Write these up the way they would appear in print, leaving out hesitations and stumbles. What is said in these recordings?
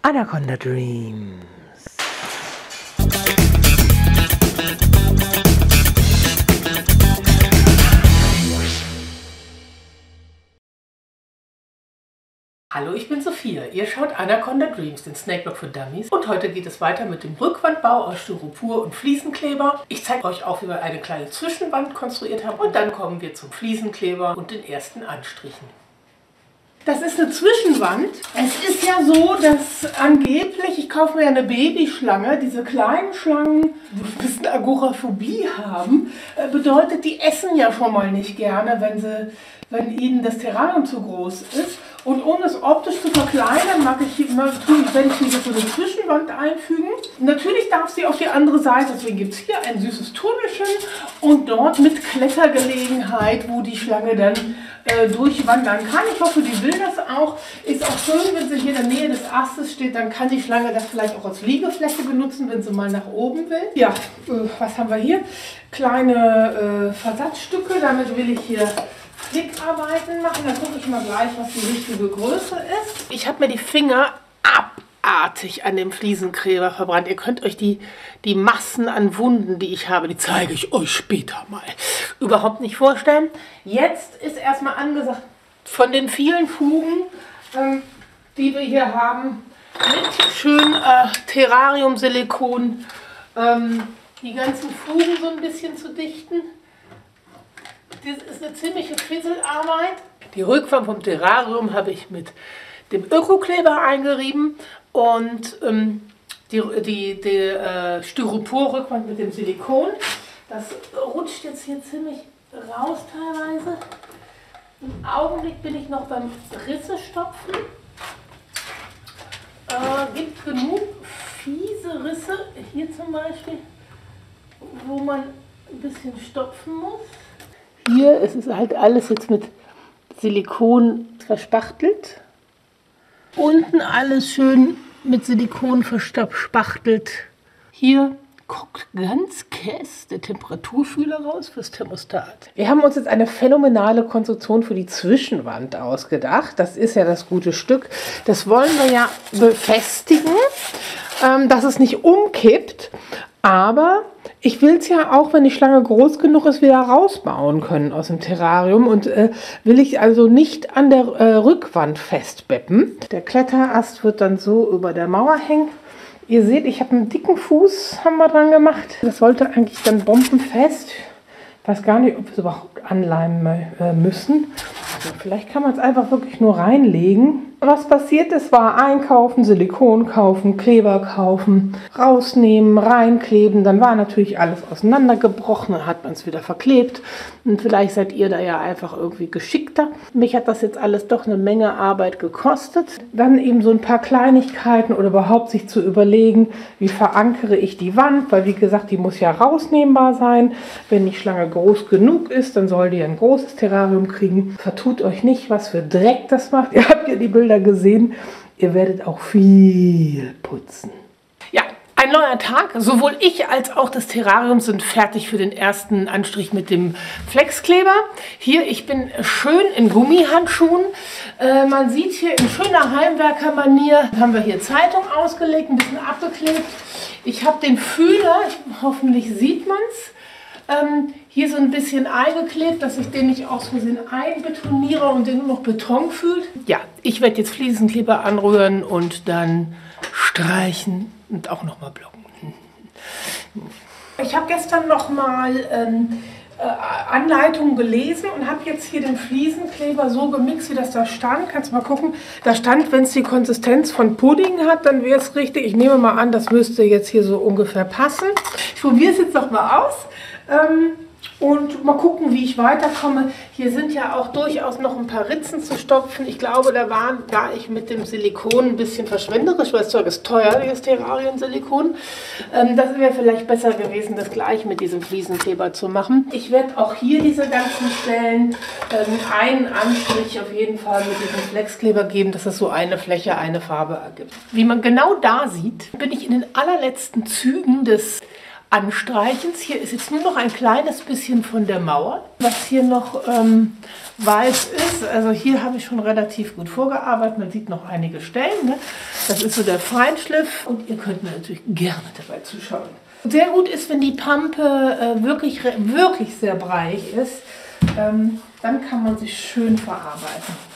Anaconda Dreams. Hallo, ich bin Sophia. Ihr schaut Anaconda Dreams, den Snakeblock für Dummies. Und heute geht es weiter mit dem Rückwandbau aus Styropor und Fliesenkleber. Ich zeige euch auch, wie wir eine kleine Zwischenwand konstruiert haben. Und dann kommen wir zum Fliesenkleber und den ersten Anstrichen. Das ist eine Zwischenwand. Es ist ja so, dass angeblich, ich kaufe mir ja eine Babyschlange, diese kleinen Schlangen, die ein bisschen Agoraphobie haben, bedeutet, die essen ja schon mal nicht gerne, wenn ihnen das Terrarium zu groß ist. Und um es optisch zu verkleinern, werde ich hier so eine Zwischenwand einfügen. Natürlich darf sie auf die andere Seite, deswegen gibt es hier ein süßes Tunnelchen und dort mit Klettergelegenheit, wo die Schlange dann durchwandern kann. Ich hoffe, die will das auch. Ist auch schön, wenn sie hier in der Nähe des Astes steht, dann kann die Schlange das vielleicht auch als Liegefläche benutzen, wenn sie mal nach oben will. Ja, was haben wir hier? Kleine Versatzstücke, damit will ich hier Flickarbeiten machen. Dann gucke ich mal gleich, was die richtige Größe ist. Ich habe mir die Finger abartig an dem Fliesenkleber verbrannt. Ihr könnt euch die Massen an Wunden, die ich habe, die zeige ich euch später mal, überhaupt nicht vorstellen. Jetzt ist erstmal angesagt, von den vielen Fugen, die wir hier haben, mit schön Terrarium-Silikon, die ganzen Fugen so ein bisschen zu dichten. Das ist eine ziemliche Fisselarbeit. Die Rückwand vom Terrarium habe ich mit dem Öko-Kleber eingerieben und die Styropor-Rückwand mit dem Silikon. Das rutscht jetzt hier ziemlich raus teilweise. Im Augenblick bin ich noch beim Rissestopfen. Gibt genug fiese Risse, hier zum Beispiel, wo man ein bisschen stopfen muss. Hier ist es halt alles jetzt mit Silikon verspachtelt. Unten alles schön mit Silikon verspachtelt. Hier guckt ganz kess der Temperaturfühler raus fürs Thermostat. Wir haben uns jetzt eine phänomenale Konstruktion für die Zwischenwand ausgedacht. Das ist ja das gute Stück. Das wollen wir ja befestigen, dass es nicht umkippt. Aber ich will es ja auch, wenn die Schlange groß genug ist, wieder rausbauen können aus dem Terrarium. Und will ich also nicht an der Rückwand festbeppen. Der Kletterast wird dann so über der Mauer hängen. Ihr seht, ich habe einen dicken Fuß haben wir dran gemacht. Das sollte eigentlich dann bombenfest. Ich weiß gar nicht, ob wir es überhaupt anleimen müssen. Also vielleicht kann man es einfach wirklich nur reinlegen. Was passiert ist, war einkaufen, Silikon kaufen, Kleber kaufen, rausnehmen, reinkleben. Dann war natürlich alles auseinandergebrochen, dann hat man es wieder verklebt. Und vielleicht seid ihr da ja einfach irgendwie geschickter. Mich hat das jetzt alles doch eine Menge Arbeit gekostet. Dann eben so ein paar Kleinigkeiten oder überhaupt sich zu überlegen, wie verankere ich die Wand. Weil wie gesagt, die muss ja rausnehmbar sein. Wenn die Schlange groß genug ist, dann soll die ein großes Terrarium kriegen. Vertut euch nicht, was für Dreck das macht. Ihr habt ja die Bilder gesehen. Ihr werdet auch viel putzen. Ja, ein neuer Tag. Sowohl ich als auch das Terrarium sind fertig für den ersten Anstrich mit dem Flexkleber. Hier, ich bin schön in Gummihandschuhen. Man sieht hier in schöner Heimwerkermanier, haben wir hier Zeitung ausgelegt, ein bisschen abgeklebt. Ich habe den Fühler, hoffentlich sieht man es, hier so ein bisschen eingeklebt, dass ich den nicht aus Versehen einbetoniere und den nur noch Beton fühlt. Ja, ich werde jetzt Fliesenkleber anrühren und dann streichen und auch nochmal blocken. Ich habe gestern nochmal Anleitungen gelesen und habe jetzt hier den Fliesenkleber so gemixt, wie das da stand. Kannst du mal gucken. Da stand, wenn es die Konsistenz von Pudding hat, dann wäre es richtig. Ich nehme mal an, das müsste jetzt hier so ungefähr passen. Ich probiere es jetzt nochmal aus. Und mal gucken, wie ich weiterkomme. Hier sind ja auch durchaus noch ein paar Ritzen zu stopfen. Ich glaube, da war ich mit dem Silikon ein bisschen verschwenderisch, weil das Zeug ist teuer, dieses Terrarium-Silikon. Das wäre vielleicht besser gewesen, das gleich mit diesem Fliesenkleber zu machen. Ich werde auch hier diese ganzen Stellen einen Anstrich auf jeden Fall mit diesem Flexkleber geben, dass es so eine Fläche, eine Farbe ergibt. Wie man genau da sieht, bin ich in den allerletzten Zügen des Anstreichens. Hier ist jetzt nur noch ein kleines bisschen von der Mauer, was hier noch weiß ist. Also hier habe ich schon relativ gut vorgearbeitet. Man sieht noch einige Stellen. Ne? Das ist so der Feinschliff und ihr könnt mir natürlich gerne dabei zuschauen. Sehr gut ist, wenn die Pampe wirklich sehr breiig ist. Dann kann man sie schön verarbeiten.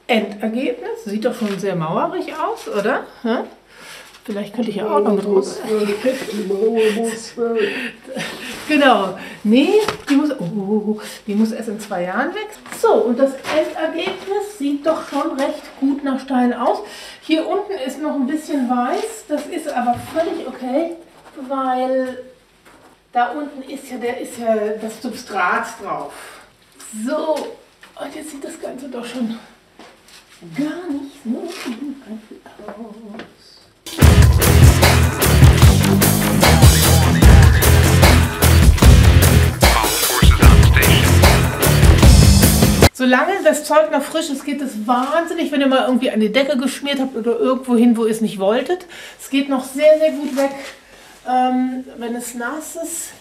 Endergebnis sieht doch schon sehr mauerig aus, oder? Ja? Vielleicht könnte ich ja auch noch mit raus. Genau. Nee, die muss erst in 2 Jahren weg. So, und das Endergebnis sieht doch schon recht gut nach Stein aus. Hier unten ist noch ein bisschen weiß. Das ist aber völlig okay, weil da unten ist ja das Substrat drauf. So, und jetzt sieht das Ganze doch schon gar nicht so gut aus. Solange das Zeug noch frisch ist, geht es wahnsinnig, wenn ihr mal irgendwie an die Decke geschmiert habt oder irgendwo hin, wo ihr es nicht wolltet. Es geht noch sehr, sehr gut weg, wenn es nass ist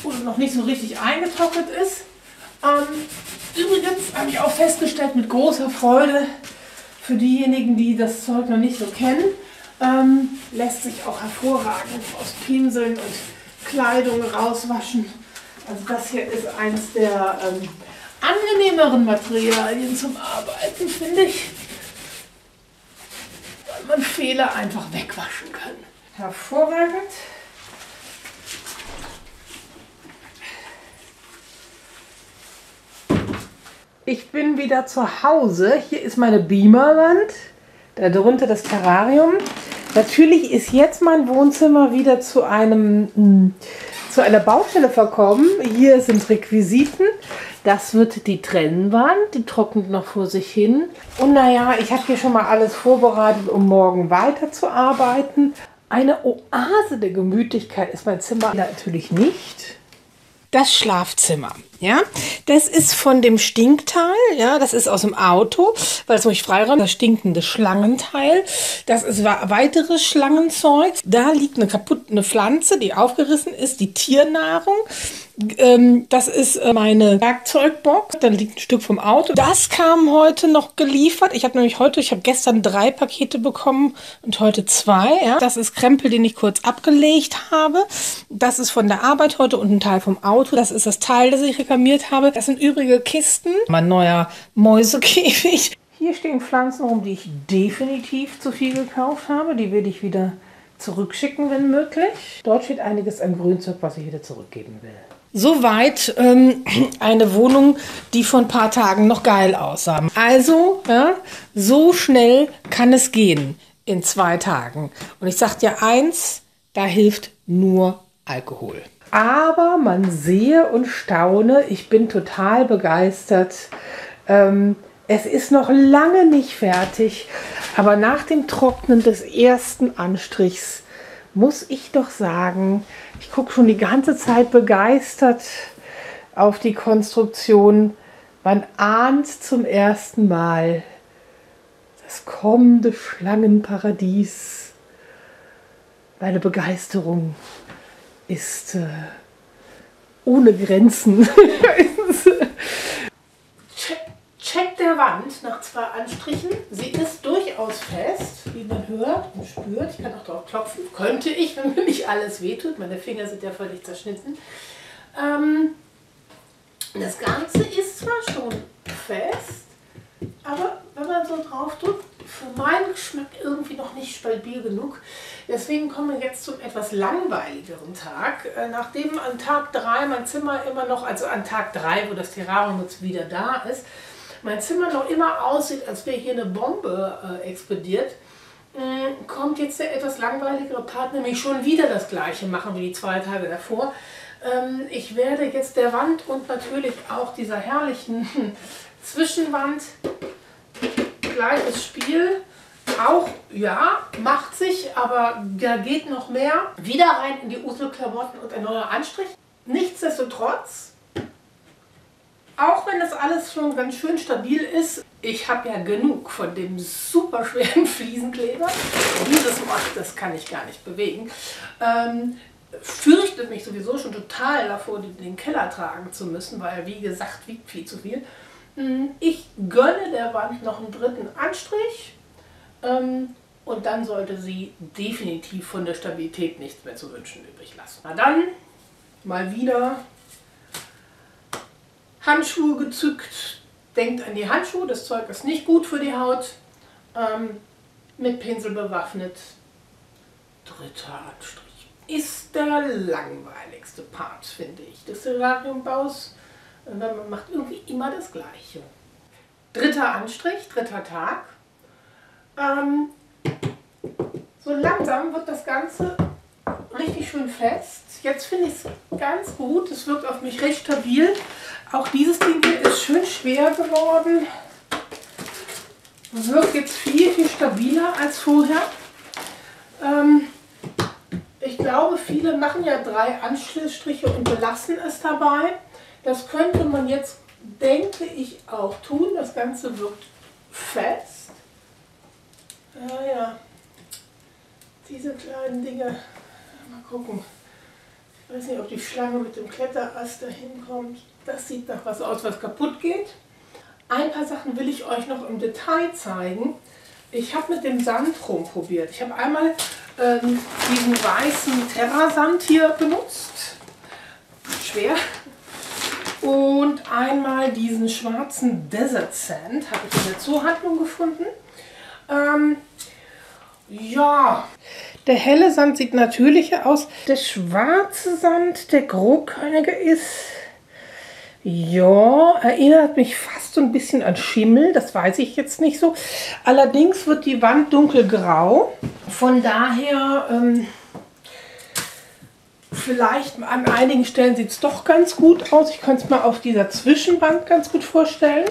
oder noch nicht so richtig eingetrocknet ist. Übrigens habe ich auch festgestellt, mit großer Freude, für diejenigen, die das Zeug noch nicht so kennen, lässt sich auch hervorragend aus Pinseln und Kleidung rauswaschen. Also das hier ist eins der angenehmeren Materialien zum Arbeiten, finde ich, weil man Fehler einfach wegwaschen kann. Hervorragend. Ich bin wieder zu Hause. Hier ist meine Beamerwand, darunter das Terrarium. Natürlich ist jetzt mein Wohnzimmer wieder zu einer Baustelle verkommen. Hier sind Requisiten. Das wird die Trennwand, die trocknet noch vor sich hin. Und naja, ich habe hier schon mal alles vorbereitet, um morgen weiterzuarbeiten. Eine Oase der Gemütlichkeit ist mein Zimmer natürlich nicht. Das Schlafzimmer, ja, das ist von dem Stinkteil, ja, das ist aus dem Auto, weil es nämlich Freiraum, das stinkende Schlangenteil, das ist weiteres Schlangenzeug, da liegt eine Pflanze, die aufgerissen ist, die Tiernahrung, das ist meine Werkzeugbox, da liegt ein Stück vom Auto, das kam heute noch geliefert, ich habe gestern 3 Pakete bekommen und heute 2, ja, das ist Krempel, den ich kurz abgelegt habe, das ist von der Arbeit heute und ein Teil vom Auto, das ist das Teil, das ich reklamiert habe, das sind übrige Kisten, mein neuer Mäusekäfig. Hier stehen Pflanzen rum, die ich definitiv zu viel gekauft habe, die werde ich wieder zurückschicken, wenn möglich. Dort steht einiges an Grünzeug, was ich wieder zurückgeben will. Soweit eine Wohnung, die vor ein paar Tagen noch geil aussah. Also, ja, so schnell kann es gehen in 2 Tagen. Und ich sage dir eins, da hilft nur Alkohol. Aber man sehe und staune, ich bin total begeistert. Es ist noch lange nicht fertig, aber nach dem Trocknen des ersten Anstrichs muss ich doch sagen, ich gucke schon die ganze Zeit begeistert auf die Konstruktion. Man ahnt zum ersten Mal das kommende Schlangenparadies. Meine Begeisterung ist ohne Grenzen. Check der Wand nach 2 Anstrichen. Sie ist durchaus fest, wie man hört und spürt. Ich kann auch drauf klopfen. Könnte ich, wenn mir nicht alles wehtut. Meine Finger sind ja völlig zerschnitten. Das Ganze ist zwar schon fest, Aber wenn man so drauf drückt, für meinen Geschmack irgendwie noch nicht stabil genug. Deswegen kommen wir jetzt zum etwas langweiligeren Tag. Nachdem an Tag 3 mein Zimmer immer noch, also an Tag 3, wo das Terrarium jetzt wieder da ist, mein Zimmer noch immer aussieht, als wäre hier eine Bombe explodiert, kommt jetzt der etwas langweiligere Part, nämlich schon wieder das gleiche machen wie die 2 Tage davor. Ich werde jetzt der Wand und natürlich auch dieser herrlichen Zwischenwand, gleiches Spiel, auch, ja, macht sich, aber da geht noch mehr. Wieder rein in die Uselklamotten und ein neuer Anstrich. Nichtsdestotrotz, auch wenn das alles schon ganz schön stabil ist, ich habe ja genug von dem super schweren Fliesenkleber. Dieses macht, das kann ich gar nicht bewegen. Fürchtet mich sowieso schon total davor, den in den Keller tragen zu müssen, weil, wie gesagt, wiegt viel zu viel. Ich gönne der Wand noch einen dritten Anstrich und dann sollte sie definitiv von der Stabilität nichts mehr zu wünschen übrig lassen. Na dann, mal wieder Handschuhe gezückt. Denkt an die Handschuhe, das Zeug ist nicht gut für die Haut. Mit Pinsel bewaffnet. Dritter Anstrich. Ist der langweiligste Part, finde ich, des Terrariumbaus. Man macht irgendwie immer das Gleiche. Dritter Anstrich, dritter Tag. So langsam wird das Ganze richtig schön fest. Jetzt finde ich es ganz gut. Es wirkt auf mich recht stabil. Auch dieses Ding hier ist schön schwer geworden. Wirkt jetzt viel, viel stabiler als vorher. Ich glaube, viele machen ja 3 Anschlussstriche und belassen es dabei. Das könnte man jetzt, denke ich, auch tun. Das Ganze wirkt fest. Ja, diese kleinen Dinge, mal gucken. Ich weiß nicht, ob die Schlange mit dem Kletterast da hinkommt. Das sieht nach was aus, was kaputt geht. Ein paar Sachen will ich euch noch im Detail zeigen. Ich habe mit dem Sand rumprobiert. Ich habe einmal diesen weißen Terrasand hier benutzt. Schwer. Und einmal diesen schwarzen Desert Sand habe ich in der Zoohandlung gefunden. Ja, der helle Sand sieht natürlicher aus. Der schwarze Sand, der grobkörnige ist, ja, erinnert mich fast so ein bisschen an Schimmel. Das weiß ich jetzt nicht so. Allerdings wird die Wand dunkelgrau. Von daher, vielleicht an einigen Stellen sieht es doch ganz gut aus. Ich kann es mir auf dieser Zwischenwand ganz gut vorstellen.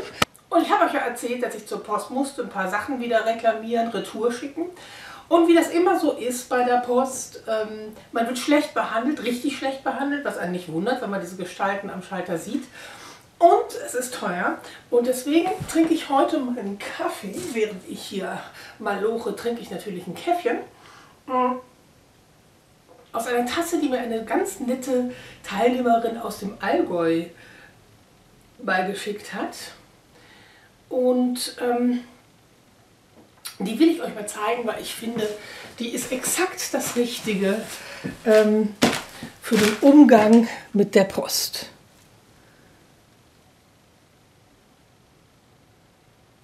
Und ich habe euch ja erzählt, dass ich zur Post musste, ein paar Sachen wieder reklamieren, Retour schicken. Und wie das immer so ist bei der Post, man wird schlecht behandelt, richtig schlecht behandelt, was einen nicht wundert, wenn man diese Gestalten am Schalter sieht. Und es ist teuer. Und deswegen trinke ich heute meinen Kaffee, während ich hier maloche, trinke ich natürlich ein Käffchen. Aus einer Tasse, die mir eine ganz nette Teilnehmerin aus dem Allgäu beigeschickt hat. Und die will ich euch mal zeigen, weil ich finde, die ist exakt das Richtige für den Umgang mit der Post.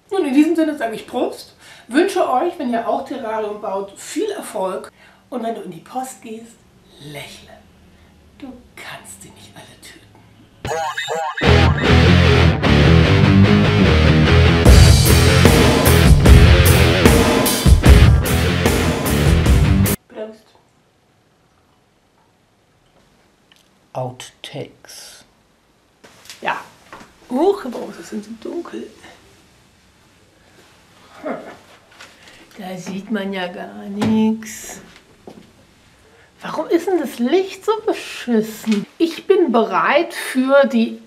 Und in diesem Sinne sage ich Prost, wünsche euch, wenn ihr auch Terrarium baut, viel Erfolg. Und wenn du in die Post gehst, lächle. Du kannst sie nicht alle töten. Prost. Outtakes. Ja. Warum ist es denn so dunkel? Da sieht man ja gar nichts. Warum ist denn das Licht so beschissen? Ich bin bereit für die...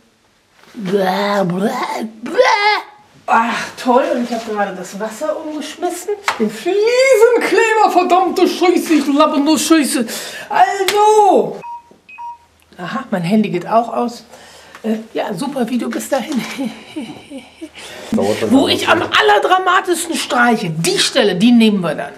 Ach toll, und ich habe gerade das Wasser umgeschmissen. Den Fliesenkleber, verdammte Scheiße, ich lappe nur Scheiße. Also... Aha, mein Handy geht auch aus. Ja, super Video bis dahin. Wo ich am allerdramatischsten streiche, die Stelle, die nehmen wir dann.